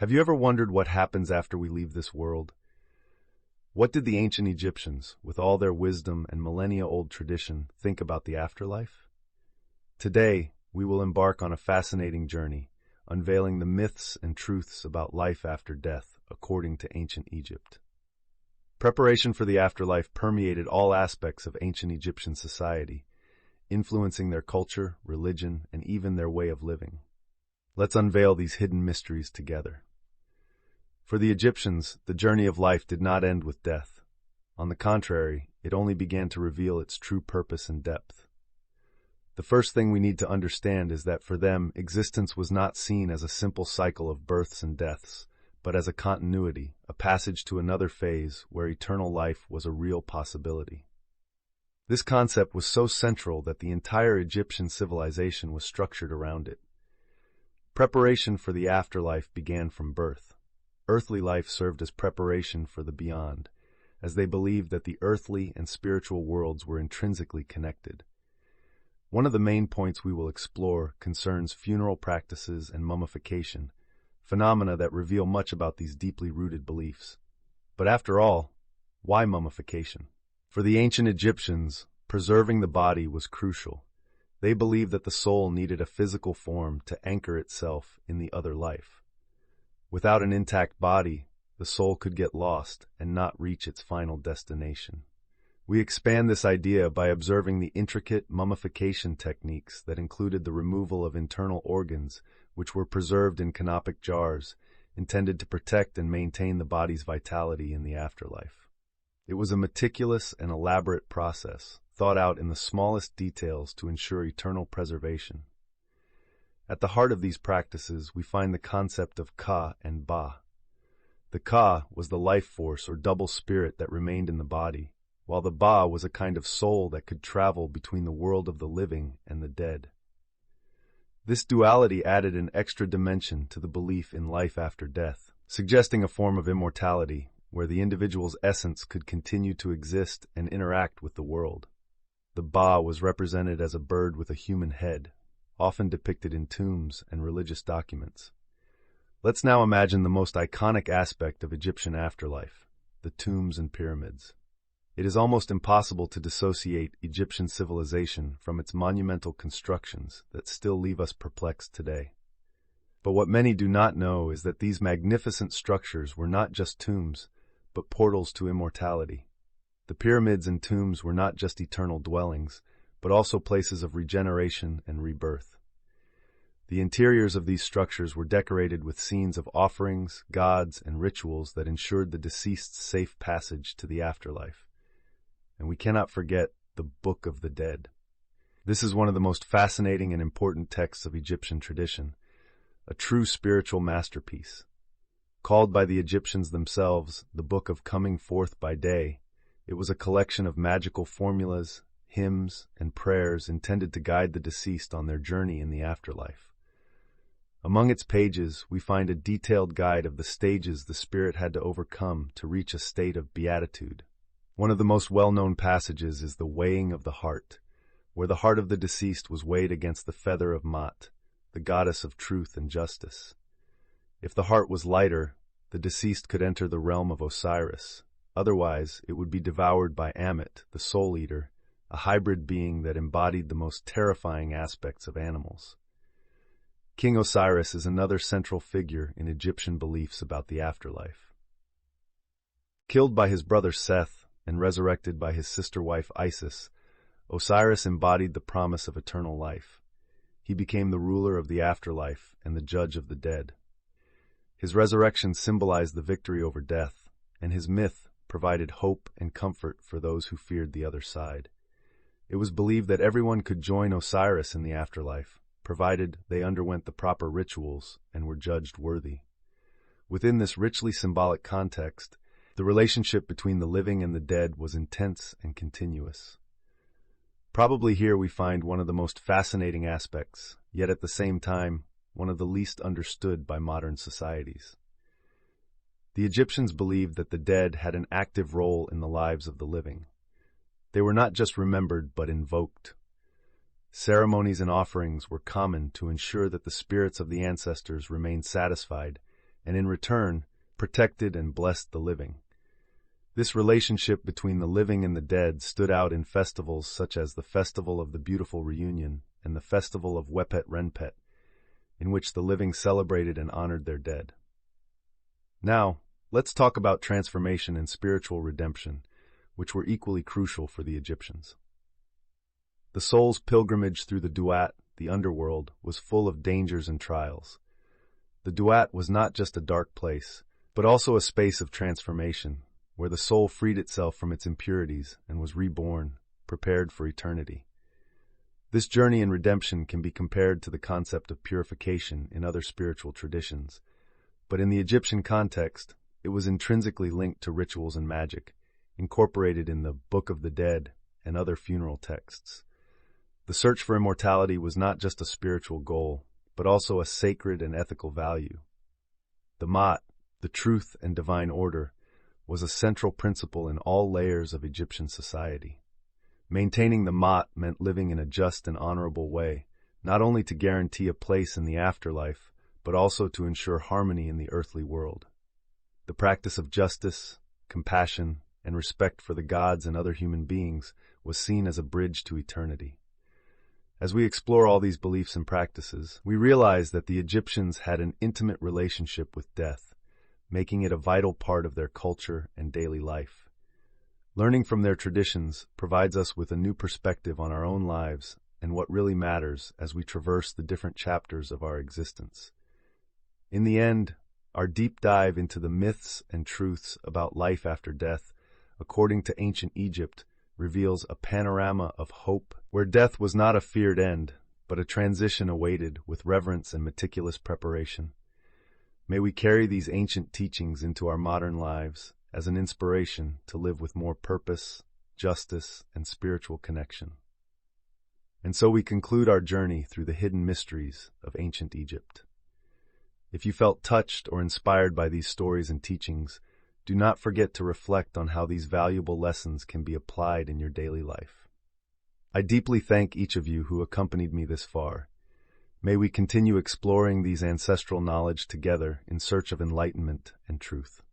Have you ever wondered what happens after we leave this world? What did the ancient Egyptians, with all their wisdom and millennia-old tradition, think about the afterlife? Today, we will embark on a fascinating journey, unveiling the myths and truths about life after death according to ancient Egypt. Preparation for the afterlife permeated all aspects of ancient Egyptian society, influencing their culture, religion, and even their way of living. Let's unveil these hidden mysteries together. For the Egyptians, the journey of life did not end with death. On the contrary, it only began to reveal its true purpose and depth. The first thing we need to understand is that for them, existence was not seen as a simple cycle of births and deaths, but as a continuity, a passage to another phase where eternal life was a real possibility. This concept was so central that the entire Egyptian civilization was structured around it. Preparation for the afterlife began from birth. Earthly life served as preparation for the beyond, as they believed that the earthly and spiritual worlds were intrinsically connected. One of the main points we will explore concerns funeral practices and mummification, phenomena that reveal much about these deeply rooted beliefs. But after all, why mummification? For the ancient Egyptians, preserving the body was crucial. They believed that the soul needed a physical form to anchor itself in the other life. Without an intact body, the soul could get lost and not reach its final destination. We expand this idea by observing the intricate mummification techniques that included the removal of internal organs, which were preserved in canopic jars, intended to protect and maintain the body's vitality in the afterlife. It was a meticulous and elaborate process, thought out in the smallest details to ensure eternal preservation. At the heart of these practices, we find the concept of Ka and Ba. The Ka was the life force or double spirit that remained in the body, while the Ba was a kind of soul that could travel between the world of the living and the dead. This duality added an extra dimension to the belief in life after death, suggesting a form of immortality where the individual's essence could continue to exist and interact with the world. The Ba was represented as a bird with a human head, often depicted in tombs and religious documents. Let's now imagine the most iconic aspect of Egyptian afterlife, the tombs and pyramids. It is almost impossible to dissociate Egyptian civilization from its monumental constructions that still leave us perplexed today. But what many do not know is that these magnificent structures were not just tombs, but portals to immortality. The pyramids and tombs were not just eternal dwellings, but also places of regeneration and rebirth. The interiors of these structures were decorated with scenes of offerings, gods, and rituals that ensured the deceased's safe passage to the afterlife. And we cannot forget the Book of the Dead. This is one of the most fascinating and important texts of Egyptian tradition, a true spiritual masterpiece. Called by the Egyptians themselves the Book of Coming Forth by Day, it was a collection of magical formulas, hymns, and prayers intended to guide the deceased on their journey in the afterlife. Among its pages, we find a detailed guide of the stages the spirit had to overcome to reach a state of beatitude. One of the most well-known passages is the weighing of the heart, where the heart of the deceased was weighed against the feather of Ma'at, the goddess of truth and justice. If the heart was lighter, the deceased could enter the realm of Osiris. Otherwise, it would be devoured by Ammit, the soul eater, a hybrid being that embodied the most terrifying aspects of animals. King Osiris is another central figure in Egyptian beliefs about the afterlife. Killed by his brother Seth and resurrected by his sister wife Isis, Osiris embodied the promise of eternal life. He became the ruler of the afterlife and the judge of the dead. His resurrection symbolized the victory over death, and his myth provided hope and comfort for those who feared the other side. It was believed that everyone could join Osiris in the afterlife, provided they underwent the proper rituals and were judged worthy. Within this richly symbolic context, the relationship between the living and the dead was intense and continuous. Probably here we find one of the most fascinating aspects, yet at the same time, one of the least understood by modern societies. The Egyptians believed that the dead had an active role in the lives of the living. They were not just remembered, but invoked. Ceremonies and offerings were common to ensure that the spirits of the ancestors remained satisfied and in return, protected and blessed the living. This relationship between the living and the dead stood out in festivals such as the Festival of the Beautiful Reunion and the Festival of Wepet Renpet, in which the living celebrated and honored their dead. Now, let's talk about transformation and spiritual redemption, which were equally crucial for the Egyptians. The soul's pilgrimage through the Duat, the underworld, was full of dangers and trials. The Duat was not just a dark place, but also a space of transformation, where the soul freed itself from its impurities and was reborn, prepared for eternity. This journey in redemption can be compared to the concept of purification in other spiritual traditions, but in the Egyptian context, it was intrinsically linked to rituals and magic, incorporated in the Book of the Dead and other funeral texts. The search for immortality was not just a spiritual goal, but also a sacred and ethical value. The Ma'at, the truth and divine order, was a central principle in all layers of Egyptian society. Maintaining the Ma'at meant living in a just and honorable way, not only to guarantee a place in the afterlife, but also to ensure harmony in the earthly world. The practice of justice, compassion, and respect for the gods and other human beings was seen as a bridge to eternity. As we explore all these beliefs and practices, we realize that the Egyptians had an intimate relationship with death, making it a vital part of their culture and daily life. Learning from their traditions provides us with a new perspective on our own lives and what really matters as we traverse the different chapters of our existence. In the end, our deep dive into the myths and truths about life after death, according to ancient Egypt, reveals a panorama of hope where death was not a feared end, but a transition awaited with reverence and meticulous preparation. May we carry these ancient teachings into our modern lives as an inspiration to live with more purpose, justice, and spiritual connection. And so we conclude our journey through the hidden mysteries of ancient Egypt. If you felt touched or inspired by these stories and teachings, do not forget to reflect on how these valuable lessons can be applied in your daily life. I deeply thank each of you who accompanied me this far. May we continue exploring these ancestral knowledge together in search of enlightenment and truth.